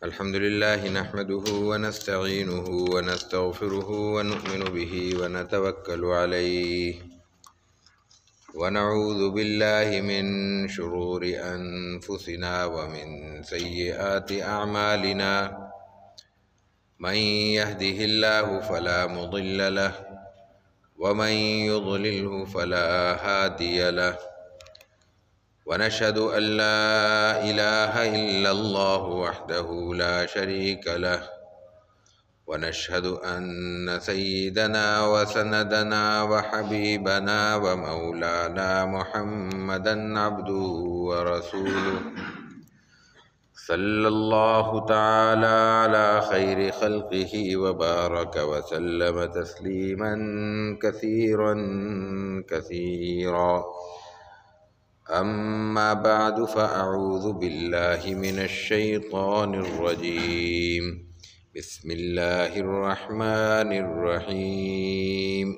الحمد لله نحمده ونستعينه ونستغفره ونؤمن به ونتوكل عليه ونعوذ بالله من شرور أنفسنا ومن سيئات أعمالنا من يهده الله فلا مضل له ومن يضلله فلا هادي له ونشهد أن لا إله إلا الله وحده لا شريك له ونشهد أن سيدنا وسندنا وحبيبنا ومولانا محمدا عبده ورسوله صلى الله تعالى على خير خلقه وبارك وسلم تسليما كثيرا كثيرا. أما بعد فأعوذ بالله من الشيطان الرجيم. بسم الله الرحمن الرحيم.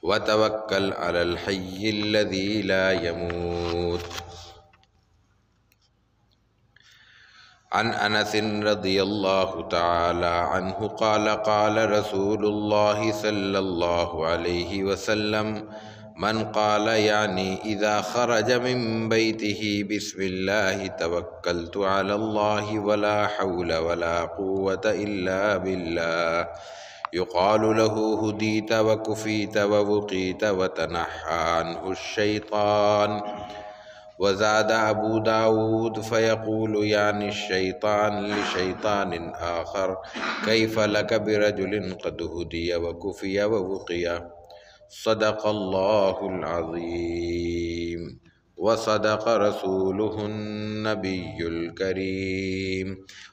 وتوكل على الحي الذي لا يموت. عن أنس رضي الله تعالى عنه قال قال رسول الله صلى الله عليه وسلم من قال يعني إذا خرج من بيته بسم الله توكلت على الله ولا حول ولا قوة إلا بالله يقال له هديت وكفيت ووقيت وتنحى عنه الشيطان. وزاد أبو داود فيقول يعني الشيطان لشيطان آخر كيف لك برجل قد هدي وكفي ووقي. صدق الله العظيم وصدق رسوله النبي الكريم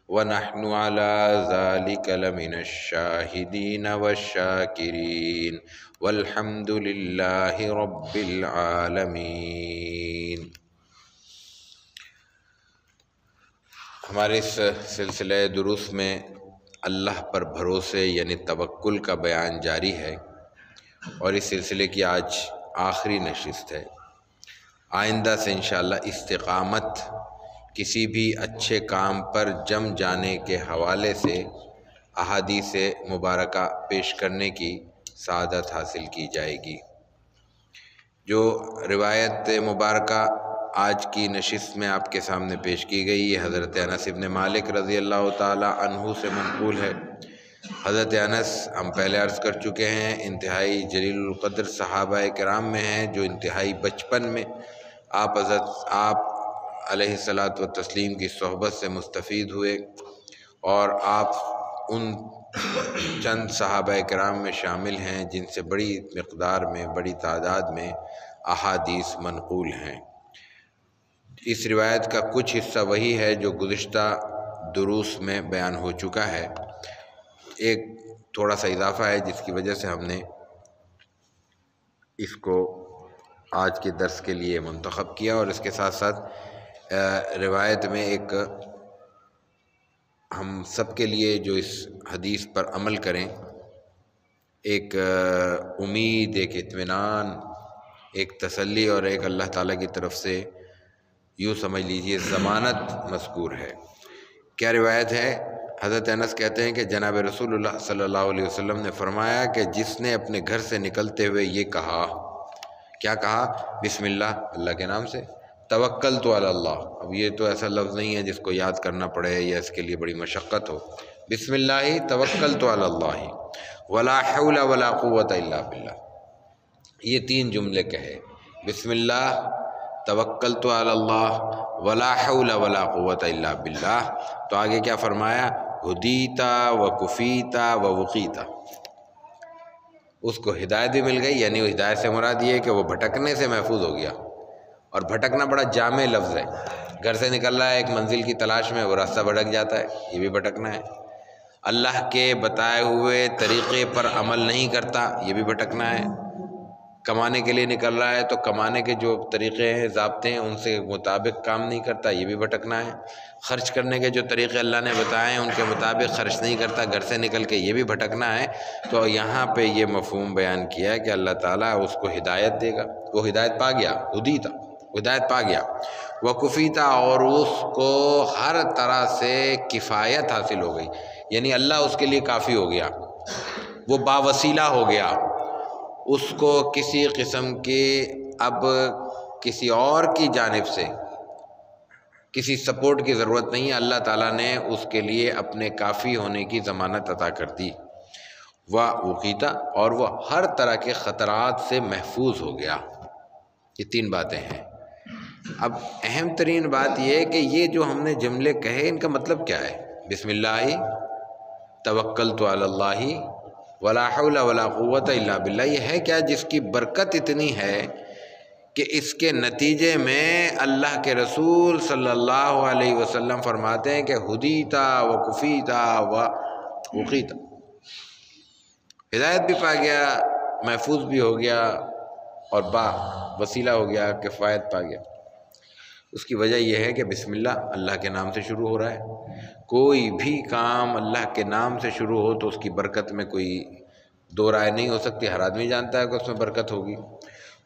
ونحن على ذلك لمن الشاهدين والشاكرين والحمد لله رب العالمين. ہمارے اس سلسلہ دروس میں اللہ پر بھروسے یعنی توکل کا بیان جاری ہے اور اس سلسلے کی آج آخری نشست ہے. آئندہ سے انشاءاللہ استقامت کسی بھی اچھے کام پر جم جانے کے حوالے سے احادیث مبارکہ پیش کرنے کی سعادت حاصل کی جائے گی. جو روایت مبارکہ آج کی نشست میں آپ کے سامنے پیش کی گئی یہ حضرت انس بن مالک رضی اللہ تعالی عنہ سے منقول ہے. حضرت انس ہم پہلے عرض کر چکے ہیں انتہائی جلیل القدر صحابہ کرام میں ہیں جو انتہائی بچپن میں آپ علیہ الصلاۃ والتسلیم کی صحبت سے مستفید ہوئے اور آپ ان چند صحابہ کرام میں شامل ہیں جن سے بڑی مقدار میں بڑی تعداد میں احادیث منقول ہیں. اس روایت کا کچھ حصہ وہی ہے جو گزشتہ دروس میں بیان ہو چکا ہے. ایک تھوڑا سا اضافہ ہے جس کی وجہ سے ہم نے اس کو آج کے درس کے لیے منتخب کیا اور اس کے ساتھ ساتھ روایت میں ایک ہم سب کے لیے جو اس حدیث پر عمل کریں ایک امید ایک اطمینان ایک تسلی اور ایک اللہ تعالیٰ کی طرف سے یوں سمجھ لیجئے ضمانت مذکور ہے. کیا روایت ہے؟ حضرت انس کہتے ہیں کہ جناب رسول اللہ صلی اللہ علیہ وسلم نے فرمایا کہ جس نے اپنے گھر سے نکلتے ہوئے یہ کہا، کیا کہا؟ بسم اللہ، اللہ کے نام سے، توکلت علی اللہ. اب یہ تو ایسا لفظ نہیں ہے جس کو یاد کرنا پڑے یا اس کے لیے بڑی مشقت ہو. بسم اللہ توکلت علی اللہ ولا حول ولا قوت الا باللہ. یہ تین جملے کہے، بسم اللہ، توکلت علی اللہ، ولا حول ولا قوت الا باللہ. تو آگے کیا فرمایا؟ ہدیتا و کفیتا و وقیتا. اس کو ہدایت بھی مل گئی، یعنی وہ ہدایت سے مراد یہ ہے کہ وہ بھٹکنے سے محفوظ ہو گیا. اور بھٹکنا بڑا جامع لفظ ہے. گھر سے نکل رہا ہے ایک منزل کی تلاش میں، وہ راستہ بھٹک جاتا ہے، یہ بھی بھٹکنا ہے. اللہ کے بتائے ہوئے طریقے پر عمل نہیں کرتا، یہ بھی بھٹکنا ہے. کمانے کے لیے نکل رہا ہے تو کمانے کے جو طریقے ہیں ضابطے ہیں ان سے مطابق کام نہیں کرتا، یہ بھی بھٹکنا ہے. خرچ کرنے کے جو طریقے اللہ نے بتائے ہیں ان کے مطابق خرچ نہیں کرتا گھر سے نکل کے، یہ بھی بھٹکنا ہے. تو یہاں پہ یہ مفہوم بیان کیا ہے کہ اللہ تعالیٰ اس کو ہدایت دے گا. وہ ہدایت پا گیا، ہدایت پا گیا. وکفیتا، اور اس کو ہر طرح سے کفایت حاصل ہو گئی، یعنی اللہ اس کے لیے کافی ہو گیا، وہ باوسیلہ ہو گیا، اس کو کسی قسم کی اب کسی اور کی جانب سے کسی سپورٹ کی ضرورت نہیں ہے، اللہ تعالیٰ نے اس کے لیے اپنے کافی ہونے کی ضمانت عطا کر دی۔ وقیتا، اور وہ ہر طرح کے خطرات سے محفوظ ہو گیا۔ یہ تین باتیں ہیں۔ اب اہم ترین بات یہ ہے کہ یہ جو ہم نے جملے کہے ان کا مطلب کیا ہے؟ بسم اللہ توکلت علی اللہ ولا حول ولا قوت الا باللہ، یہ ہے کیا جس کی برکت اتنی ہے کہ اس کے نتیجے میں اللہ کے رسول صلی اللہ علیہ وسلم فرماتے ہیں کہ ہدیتا وکفیتا ووقیتا، ہدایت بھی پا گیا، محفوظ بھی ہو گیا، اور با وسیلہ ہو گیا، کفایت پا گیا۔ اس کی وجہ یہ ہے کہ بسم اللہ، اللہ کے نام سے شروع ہو رہا ہے۔ کوئی بھی کام اللہ کے نام سے شروع ہو تو اس کی برکت میں کوئی دو رائے نہیں ہو سکتی، ہر آدمی جانتا ہے کہ اس میں برکت ہوگی۔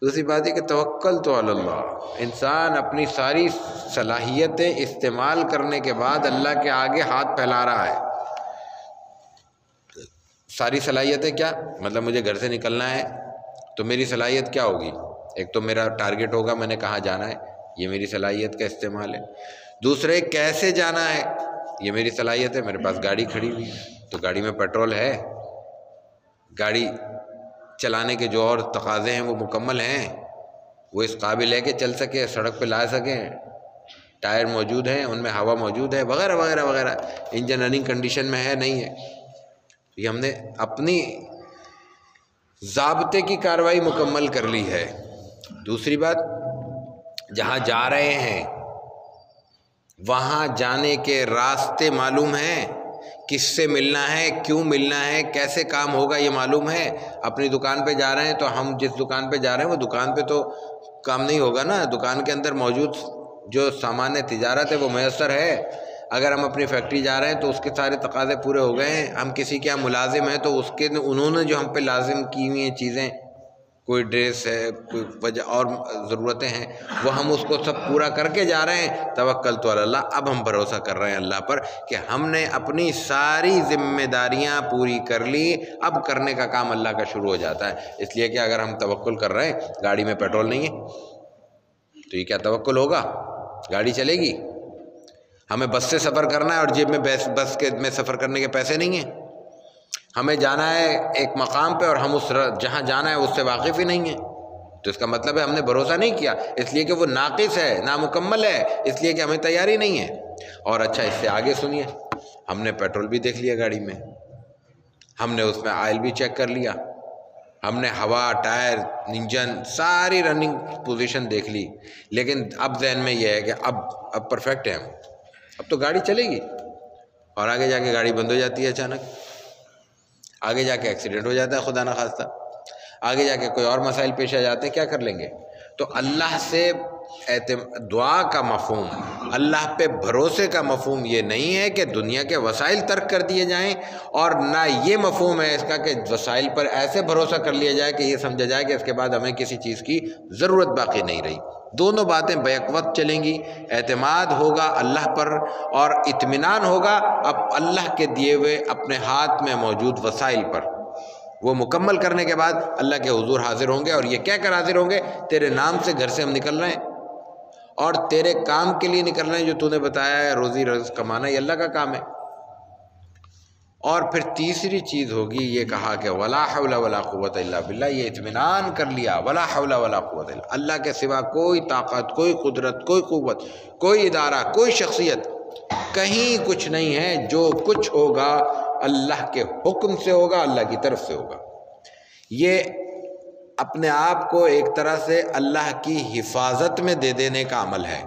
دوسری بات ہے کہ توکلت علی اللہ، انسان اپنی ساری صلاحیتیں استعمال کرنے کے بعد اللہ کے آگے ہاتھ پھیلا رہا ہے۔ ساری صلاحیتیں کیا مطلب؟ مجھے گھر سے نکلنا ہے تو میری صلاحیت کیا ہوگی؟ ایک تو میرا ٹارگٹ ہوگا میں نے کہاں جانا ہے، یہ میری صلاحیت کا استعمال ہے۔ دوسرے کیسے جانا ہے، یہ میری صلاحیت ہے، میرے پاس گاڑی کھڑی ہوئی تو گاڑی میں پیٹرول ہے، گاڑی چلانے کے جو اور تقاضے ہیں وہ مکمل ہیں، وہ اس قابل ہے کہ چل سکے، سڑک پہ لا سکیں، ٹائر موجود ہیں، ان میں ہوا موجود ہے، وغیرہ وغیرہ وغیرہ، انجن رننگ کنڈیشن میں ہے نہیں ہے۔ یہ ہم نے اپنی ضابطے کی کارروائی مکمل کر لی ہے۔ دوسری بات، جہاں جا رہے ہیں وہاں جانے کے راستے معلوم ہیں، کس سے ملنا ہے، کیوں ملنا ہے، کیسے کام ہوگا یہ معلوم ہے۔ اپنی دکان پہ جا رہے ہیں تو ہم جس دکان پہ جا رہے ہیں وہ دکان پہ تو کام نہیں ہوگا نا، دکان کے اندر موجود جو سامان تجارت ہے وہ میسر ہے۔ اگر ہم اپنی فیکٹری جا رہے ہیں تو اس کے سارے تقاضے پورے ہو گئے ہیں، ہم کسی کے یہاں ملازم ہیں تو اس کے انہوں نے جو ہم پہ لازم کی ہوئی ہیں چیزیں، کوئی ڈریس ہے، کوئی وجہ اور ضرورتیں ہیں، وہ ہم اس کو سب پورا کر کے جا رہے ہیں۔ توکلت علی اللہ، اب ہم بھروسہ کر رہے ہیں اللہ پر کہ ہم نے اپنی ساری ذمہ داریاں پوری کر لی، اب کرنے کا کام اللہ کا شروع ہو جاتا ہے۔ اس لیے کہ اگر ہم توکل کر رہے ہیں، گاڑی میں پیٹرول نہیں ہے تو یہ کیا توکل ہوگا؟ گاڑی چلے گی؟ ہمیں بس سے سفر کرنا ہے اور جیب میں بس کے میں سفر کرنے کے پیسے نہیں ہیں، ہمیں جانا ہے ایک مقام پہ اور ہم اس جہاں جانا ہے اس سے واقف ہی نہیں ہیں، تو اس کا مطلب ہے ہم نے بھروسہ نہیں کیا، اس لیے کہ وہ ناقص ہے، نامکمل ہے، اس لیے کہ ہمیں تیاری نہیں ہے۔ اور اچھا اس سے آگے سنیے، ہم نے پیٹرول بھی دیکھ لیا گاڑی میں، ہم نے اس میں آئل بھی چیک کر لیا، ہم نے ہوا، ٹائر، انجن، ساری رننگ پوزیشن دیکھ لی، لیکن اب ذہن میں یہ ہے کہ اب پرفیکٹ ہے، اب تو گاڑی چلے گی، اور آگے جا کے گاڑی بند ہو جاتی ہے اچانک، آگے جا کے ایکسیڈنٹ ہو جاتا ہے خدا نخواستہ، آگے جا کے کوئی اور مسائل پیش آ جاتے ہیں، کیا کر لیں گے؟ تو اللہ سے دعا کا مفہوم، اللہ پہ بھروسے کا مفہوم یہ نہیں ہے کہ دنیا کے وسائل ترک کر دیے جائیں، اور نہ یہ مفہوم ہے اس کا کہ وسائل پر ایسے بھروسہ کر لیا جائے کہ یہ سمجھا جائے کہ اس کے بعد ہمیں کسی چیز کی ضرورت باقی نہیں رہی۔ دونوں باتیں بیک وقت چلیں گی، اعتماد ہوگا اللہ پر اور اطمینان ہوگا اب اللہ کے دیے ہوئے اپنے ہاتھ میں موجود وسائل پر، وہ مکمل کرنے کے بعد اللہ کے حضور حاضر ہوں گے، اور یہ کہہ کر حاضر ہوں گے تیرے نام سے گھر سے ہم نکل رہے ہیں اور تیرے کام کے لیے نکل رہے ہیں، جو تو نے بتایا ہے روزی رزق کمانا یہ اللہ کا کام ہے۔ اور پھر تیسری چیز ہوگی، یہ کہا کہ ولا حول ولا قوت الا باللہ، یہ اطمینان کر لیا، ولا حول ولا قوت الا اللہ کے سوا کوئی طاقت، کوئی قدرت، کوئی قوت، کوئی ادارہ، کوئی شخصیت، کہیں کچھ نہیں ہے، جو کچھ ہوگا اللہ کے حکم سے ہوگا، اللہ کی طرف سے ہوگا۔ یہ اپنے آپ کو ایک طرح سے اللہ کی حفاظت میں دے دینے کا عمل ہے۔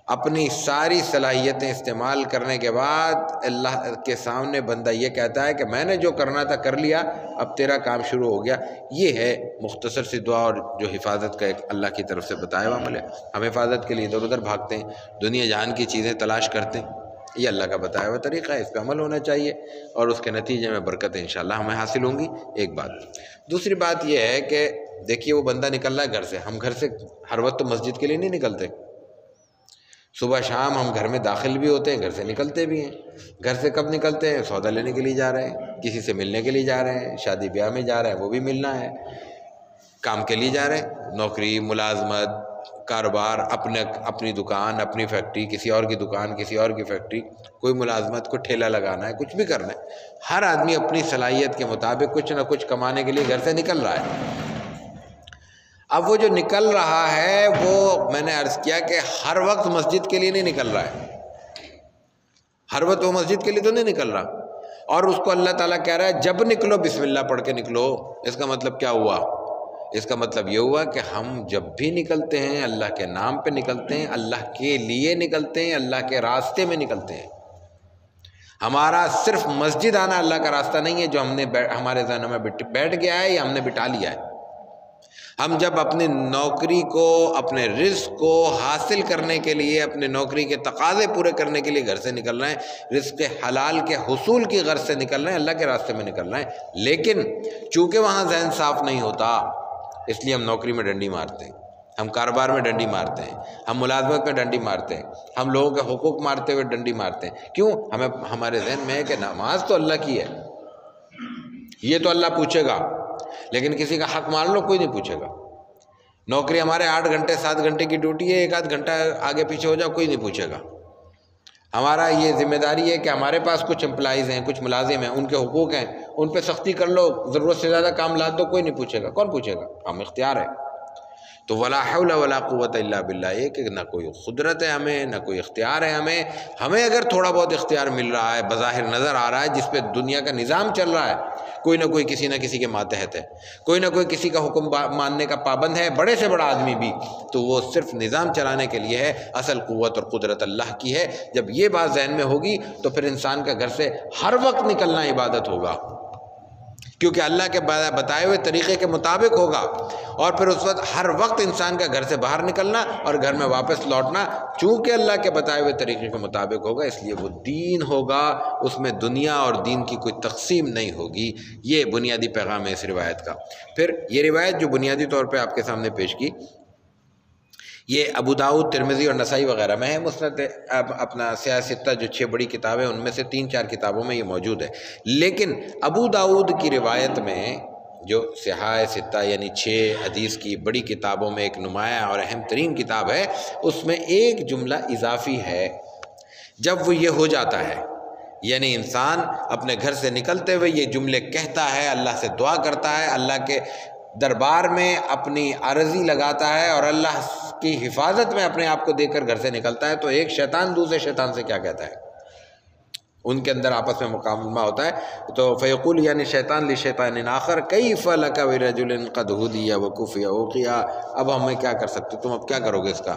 اپنی ساری صلاحیتیں استعمال کرنے کے بعد اللہ کے سامنے بندہ یہ کہتا ہے کہ میں نے جو کرنا تھا کر لیا، اب تیرا کام شروع ہو گیا۔ یہ ہے مختصر سی دعا اور جو حفاظت کا ایک اللہ کی طرف سے بتایا ہوا عمل ہے۔ ہم حفاظت کے لیے ادھر ادھر بھاگتے ہیں، دنیا جہان کی چیزیں تلاش کرتے ہیں، یہ اللہ کا بتایا ہوا طریقہ ہے، اس پہ عمل ہونا چاہیے اور اس کے نتیجے میں برکتیں انشاءاللہ ہمیں حاصل ہوں گی۔ ایک بات۔ دوسری بات یہ ہے کہ دیکھیے وہ بندہ نکل رہا ہے گھر سے، ہم گھر سے ہر وقت تو مسجد کے لیے نہیں نکلتے، صبح شام ہم گھر میں داخل بھی ہوتے ہیں، گھر سے نکلتے بھی ہیں۔ گھر سے کب نکلتے ہیں؟ سودا لینے کے لیے جا رہے ہیں، کسی سے ملنے کے لیے جا رہے ہیں، شادی بیاہ میں جا رہے ہیں، وہ بھی ملنا ہے، کام کے لیے جا رہے ہیں، نوکری، ملازمت، کاروبار، اپنی دکان، اپنی فیکٹری، کسی اور کی دکان، کسی اور کی فیکٹری، کوئی ملازمت، کوئی ٹھیلا لگانا ہے، کچھ بھی کرنا ہے۔ ہر آدمی اپنی صلاحیت کے مطابق کچھ نہ کچھ کمانے کے لیے گھر سے نکل رہا ہے۔ اب وہ جو نکل رہا ہے وہ میں نے عرض کیا کہ ہر وقت مسجد کے لیے نہیں نکل رہا ہے، ہر وقت وہ مسجد کے لیے تو نہیں نکل رہا، اور اس کو اللہ تعالیٰ کہہ رہا ہے جب نکلو بسم اللہ پڑھ کے نکلو۔ اس کا مطلب کیا ہوا؟ اس کا مطلب یہ ہوا کہ ہم جب بھی نکلتے ہیں اللہ کے نام پہ نکلتے ہیں، اللہ کے لیے نکلتے ہیں، اللہ کے راستے میں نکلتے ہیں۔ ہمارا صرف مسجد آنا اللہ کا راستہ نہیں ہے جو ہم نے ہمارے ذہن میں بیٹھ گیا ہے یا ہم نے بٹھا لیا ہے۔ ہم جب اپنی نوکری کو، اپنے رزق کو حاصل کرنے کے لیے، اپنے نوکری کے تقاضے پورے کرنے کے لیے گھر سے نکل رہے ہیں، رزق حلال کے حصول کی غرض سے نکل رہے ہیں، اللہ کے راستے میں نکل رہے ہیں، لیکن چونکہ وہاں ذہن صاف نہیں ہوتا اس لیے ہم نوکری میں ڈنڈی مارتے ہیں، ہم کاروبار میں ڈنڈی مارتے ہیں، ہم ملازمت میں ڈنڈی مارتے ہیں، ہم لوگوں کے حقوق مارتے ہوئے ڈنڈی مارتے ہیں۔ کیوں؟ ہمارے ذہن میں ہے کہ نماز تو اللہ کی ہے، یہ تو اللہ پوچھے گا، لیکن کسی کا حق مار لو کوئی نہیں پوچھے گا۔ نوکری ہمارے 8 گھنٹے 7 گھنٹے کی ڈیوٹی ہے، 1 آدھ گھنٹہ آگے پیچھے ہو جاؤ کوئی نہیں پوچھے گا۔ ہمارا یہ ذمہ داری ہے کہ ہمارے پاس کچھ امپلائیز ہیں، کچھ ملازم ہیں، ان کے حقوق ہیں، ان پہ سختی کر لو، ضرورت سے زیادہ کام لاد دو، کوئی نہیں پوچھے گا۔ کون پوچھے گا؟ ہم اختیار ہے۔ تو ولا حول ولا قوت الا باللہ، یہ کہ نہ کوئی قدرت ہے ہمیں، نہ کوئی اختیار ہے ہمیں اگر تھوڑا بہت اختیار مل رہا ہے، بظاہر نظر آ رہا ہے، جس پہ دنیا کا نظام چل رہا ہے، کوئی نہ کوئی کسی نہ کسی کے ماتحت ہے، کوئی نہ کوئی کسی کا حکم ماننے کا پابند ہے، بڑے سے بڑا آدمی بھی، تو وہ صرف نظام چلانے کے لیے ہے، اصل قوت اور قدرت اللہ کی ہے۔ جب یہ بات ذہن میں ہوگی تو پھر انسان کا گھر سے ہر وقت نکلنا عبادت ہوگا، کیونکہ اللہ کے بتائے ہوئے طریقے کے مطابق ہوگا، اور پھر اس وقت ہر وقت انسان کا گھر سے باہر نکلنا اور گھر میں واپس لوٹنا چونکہ اللہ کے بتائے ہوئے طریقے کے مطابق ہوگا، اس لیے وہ دین ہوگا، اس میں دنیا اور دین کی کوئی تقسیم نہیں ہوگی۔ یہ بنیادی پیغام ہے اس روایت کا۔ پھر یہ روایت جو بنیادی طور پہ آپ کے سامنے پیش کی، یہ ابو داؤد، ترمذی اور نسائی وغیرہ میں ہے۔ مسند اپنا سیاہ ستہ جو 6 بڑی کتابیں ان میں سے 3-4 کتابوں میں یہ موجود ہے، لیکن ابو داؤد کی روایت میں جو سیاہ ستہ یعنی 6 حدیث کی بڑی کتابوں میں ایک نمایاں اور اہم ترین کتاب ہے، اس میں ایک جملہ اضافی ہے۔ جب وہ یہ ہو جاتا ہے، یعنی انسان اپنے گھر سے نکلتے ہوئے یہ جملے کہتا ہے، اللہ سے دعا کرتا ہے، اللہ کے دربار میں اپنی عرضی لگاتا ہے اور اللہ کی حفاظت میں اپنے آپ کو دیکھ کر گھر سے نکلتا ہے، تو ایک شیطان دوسرے شیطان سے کیا کہتا ہے؟ ان کے اندر آپس میں مکالمہ ہوتا ہے، تو فیقول یعنی شیطان لشیطان آخر کیف لک برجل قد ہدی وکفی اوقیا، اب ہمیں کیا کر سکتے، تم اب کیا کرو گے اس کا؟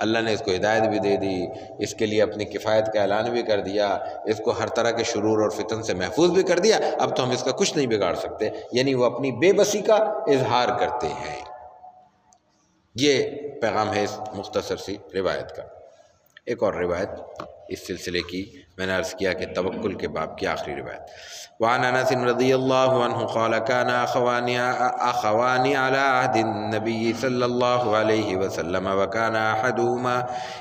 اللہ نے اس کو ہدایت بھی دے دی، اس کے لیے اپنی کفایت کا اعلان بھی کر دیا، اس کو ہر طرح کے شرور اور فتن سے محفوظ بھی کر دیا، اب تو ہم اس کا کچھ نہیں بگاڑ سکتے۔ یعنی وہ اپنی بے بسی کا اظہار کرتے ہیں۔ یہ پیغام ہے اس مختصر سی روایت کا۔ ایک اور روایت اس سلسلے کی میں نے عرض کیا کہ توکل کے باب کی آخری روایت، وعن انس رضی اللہ عنہ قال كان اخوان على عهد النبي صلی اللہ علیہ وسلم وكان احدهما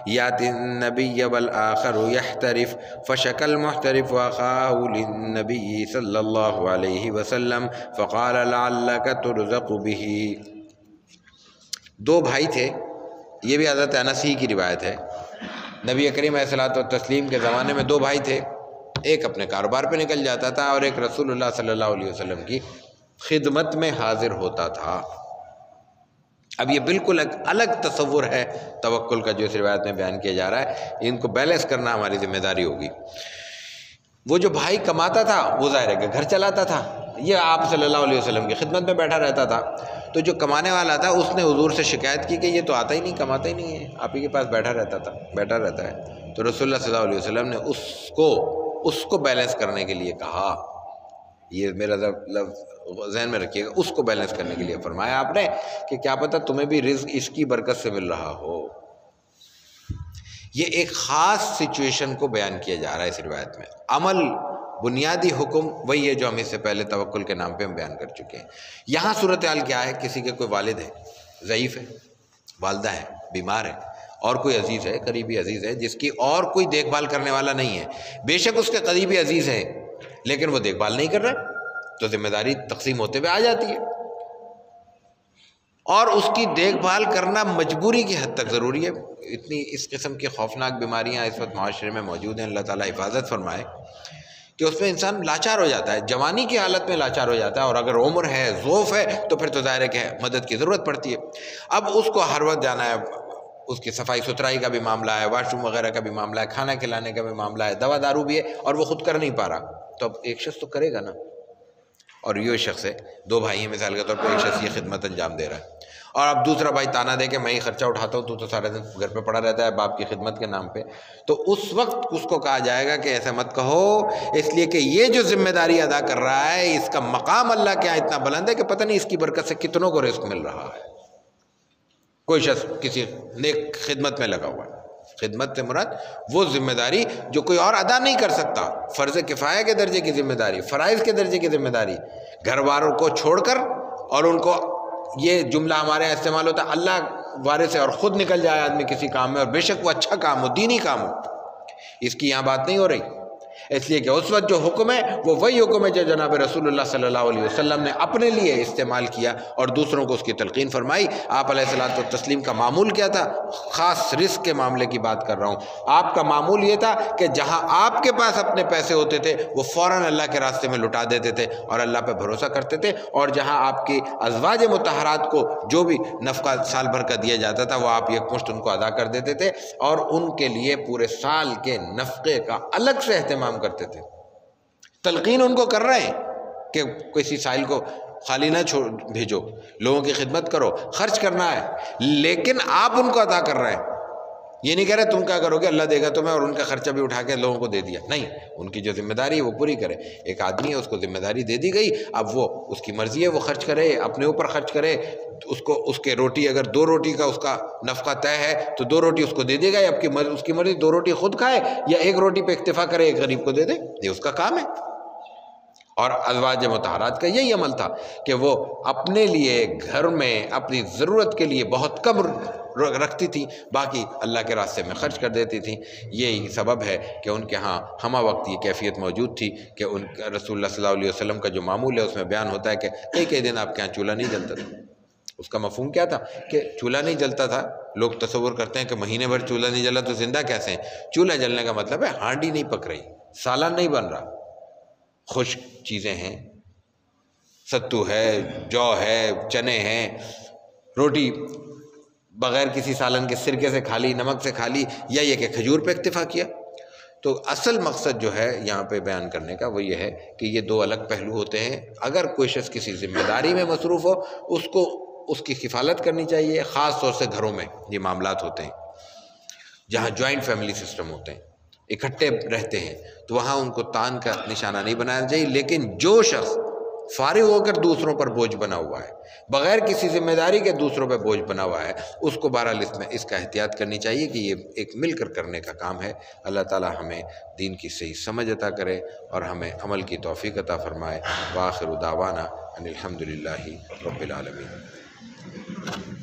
ياتي النبي والآخر يحترف فشكى المحترف اخاه للنبي صلی اللہ علیہ وسلم فقال لعلك ترزق به۔ 2 بھائی تھے، یہ بھی حضرت انس ہی کی روایت ہے۔ نبی کریم علیہ الصلوۃ والتسلیم کے زمانے میں 2 بھائی تھے، ایک اپنے کاروبار پہ نکل جاتا تھا اور ایک رسول اللہ صلی اللہ علیہ وسلم کی خدمت میں حاضر ہوتا تھا۔ اب یہ بالکل ایک الگ تصور ہے توکل کا جو اس روایت میں بیان کیا جا رہا ہے، ان کو بیلنس کرنا ہماری ذمہ داری ہوگی۔ وہ جو بھائی کماتا تھا وہ ظاہر ہے کہ گھر چلاتا تھا، یہ آپ صلی اللہ علیہ وسلم کی خدمت میں بیٹھا رہتا تھا، تو جو کمانے والا تھا اس نے حضور سے شکایت کی کہ یہ تو آتا ہی نہیں، کماتا ہی نہیں ہے، آپ ہی کے پاس بیٹھا رہتا ہے۔ تو رسول اللہ صلی اللہ علیہ وسلم نے اس کو بیلنس کرنے کے لیے کہا، یہ میرا لفظ ذہن میں رکھیے گا، اس کو بیلنس کرنے کے لیے فرمایا آپ نے کہ کیا پتہ تمہیں بھی رزق اس کی برکت سے مل رہا ہو۔ یہ ایک خاص سچویشن کو بیان کیا جا رہا ہے اس روایت میں۔ عمل بنیادی حکم وہی ہے جو ہم اس سے پہلے توکل کے نام پہ ہم بیان کر چکے ہیں۔ یہاں صورتحال کیا ہے، کسی کے کوئی والد ہے، ضعیف ہے، والدہ ہے، بیمار ہے، اور کوئی عزیز ہے، قریبی عزیز ہے جس کی اور کوئی دیکھ بھال کرنے والا نہیں ہے، بے شک اس کے قریبی عزیز ہے لیکن وہ دیکھ بھال نہیں کر رہا، تو ذمہ داری تقسیم ہوتے ہوئے آ جاتی ہے، اور اس کی دیکھ بھال کرنا مجبوری کی حد تک ضروری ہے۔ اتنی اس قسم کی خوفناک بیماریاں اس وقت معاشرے میں موجود ہیں، اللہ تعالیٰ حفاظت فرمائے، کہ اس میں انسان لاچار ہو جاتا ہے، جوانی کی حالت میں لاچار ہو جاتا ہے، اور اگر عمر ہے، ذوف ہے، تو پھر تو ظاہر ہے کہ مدد کی ضرورت پڑتی ہے۔ اب اس کو ہر وقت جانا ہے، اس کی صفائی ستھرائی کا بھی معاملہ ہے، واش روم وغیرہ کا بھی معاملہ ہے، کھانا کھلانے کا بھی معاملہ ہے، دوا دارو بھی ہے، اور وہ خود کر نہیں پا رہا، تو اب ایک شخص تو کرے گا نا، اور یہ شخص ہے، دو بھائی ہیں مثال کے طور پہ، ایک شخص یہ خدمت انجام دے رہا ہے، اور اب دوسرا بھائی تانا دے کہ میں ہی خرچہ اٹھاتا ہوں، تو سارے دن گھر پہ پڑا رہتا ہے باپ کی خدمت کے نام پہ، تو اس وقت اس کو کہا جائے گا کہ ایسا مت کہو، اس لیے کہ یہ جو ذمہ داری ادا کر رہا ہے اس کا مقام اللہ کے یہاں اتنا بلند ہے کہ پتہ نہیں اس کی برکت سے کتنوں کو رزق مل رہا ہے۔ کوئی شخص کسی نیک خدمت میں لگا ہوا ہے، خدمت سے مراد وہ ذمہ داری جو کوئی اور ادا نہیں کر سکتا، فرض کفایہ کے درجے کی ذمہ داری، فرائض کے درجے کی ذمہ داری، گھر والوں کو چھوڑ کر، اور ان کو، یہ جملہ ہمارے یہاں استعمال ہوتا ہے اللہ وارث سے، اور خود نکل جائے آدمی کسی کام میں، اور بے شک وہ اچھا کام ہو، دینی کام ہو، اس کی یہاں بات نہیں ہو رہی، اس لیے کہ اس وقت جو حکم ہے وہ وہی حکم ہے جو جناب رسول اللہ صلی اللہ علیہ وسلم نے اپنے لیے استعمال کیا اور دوسروں کو اس کی تلقین فرمائی۔ آپ علیہ الصلوۃ والتسلیم کا معمول کیا تھا؟ خاص رزق کے معاملے کی بات کر رہا ہوں، آپ کا معمول یہ تھا کہ جہاں آپ کے پاس اپنے پیسے ہوتے تھے وہ فوراً اللہ کے راستے میں لٹا دیتے تھے اور اللہ پہ بھروسہ کرتے تھے، اور جہاں آپ کی ازواج مطہرات کو جو بھی نفقہ سال بھر کا دیا جاتا تھا وہ آپ یکمشت ان کو ادا کر دیتے تھے، اور ان کے لیے پورے سال کے نفقے کا الگ سے اہتمام کرتے تھے۔ تلقین ان کو کر رہے ہیں کہ کسی سائل کو خالی نہ بھیجو، لوگوں کی خدمت کرو، خرچ کرنا ہے، لیکن آپ ان کو عطا کر رہے ہیں، یہ نہیں کہہ رہے تم کیا کرو گے، اللہ دے گا تمہیں، اور ان کا خرچہ بھی اٹھا کے لوگوں کو دے دیا، نہیں، ان کی جو ذمہ داری ہے وہ پوری کرے۔ ایک آدمی ہے، اس کو ذمہ داری دے دی گئی، اب وہ اس کی مرضی ہے، وہ خرچ کرے، اپنے اوپر خرچ کرے، اس کو اس کے روٹی، اگر 2 روٹی کا اس کا نفقہ طے ہے تو 2 روٹی اس کو دے دے گا، یا اس کی مرضی 2 روٹی خود کھائے یا 1 روٹی پہ اکتفا کرے، ایک غریب کو دے دے، یہ اس کا کام ہے۔ اور ازواج مطہرات کا یہی عمل تھا کہ وہ اپنے لیے گھر میں اپنی ضرورت کے لیے بہت کم رکھتی تھی، باقی اللہ کے راستے میں خرچ کر دیتی تھیں۔ یہی سبب ہے کہ ان کے ہاں ہمہ وقت یہ کیفیت موجود تھی کہ ان رسول اللہ صلی اللہ علیہ وسلم کا جو معمول ہے اس میں بیان ہوتا ہے کہ کئی دن آپ کے یہاں چولہا نہیں جلتا تھا۔ اس کا مفہوم کیا تھا کہ چولہا نہیں جلتا تھا، لوگ تصور کرتے ہیں کہ مہینے بھر چولہا نہیں جلا تو زندہ کیسے ہیں؟ چولہا جلنے کا مطلب ہے ہانڈی نہیں پک رہی، سالن نہیں بن رہا، خشک چیزیں ہیں، ستو ہے، جو ہے، چنے ہیں، روٹی بغیر کسی سالن کے سرکے سے کھا لی، نمک سے کھا لی، یا یہ کہ کھجور پہ اکتفا کیا۔ تو اصل مقصد جو ہے یہاں پہ بیان کرنے کا وہ یہ ہے کہ یہ 2 الگ پہلو ہوتے ہیں۔ اگر کوئی شخص کسی ذمہ داری میں مصروف ہو، اس کو اس کی کفالت کرنی چاہیے، خاص طور سے گھروں میں یہ معاملات ہوتے ہیں جہاں جوائنٹ فیملی سسٹم ہوتے ہیں، اکٹھے رہتے ہیں، تو وہاں ان کو تان کا نشانہ نہیں بنانا چاہیے۔ لیکن جو شخص فارغ ہو کر دوسروں پر بوجھ بنا ہوا ہے، بغیر کسی ذمہ داری کے دوسروں پر بوجھ بنا ہوا ہے، اس کو بہرحال اس کا احتیاط کرنی چاہیے کہ یہ ایک مل کر کرنے کا کام ہے۔ اللہ تعالی ہمیں دین کی صحیح سمجھ عطا کرے اور ہمیں عمل کی توفیق عطا فرمائے۔ وآخر دعوانا ان الحمد للہ رب العالمین۔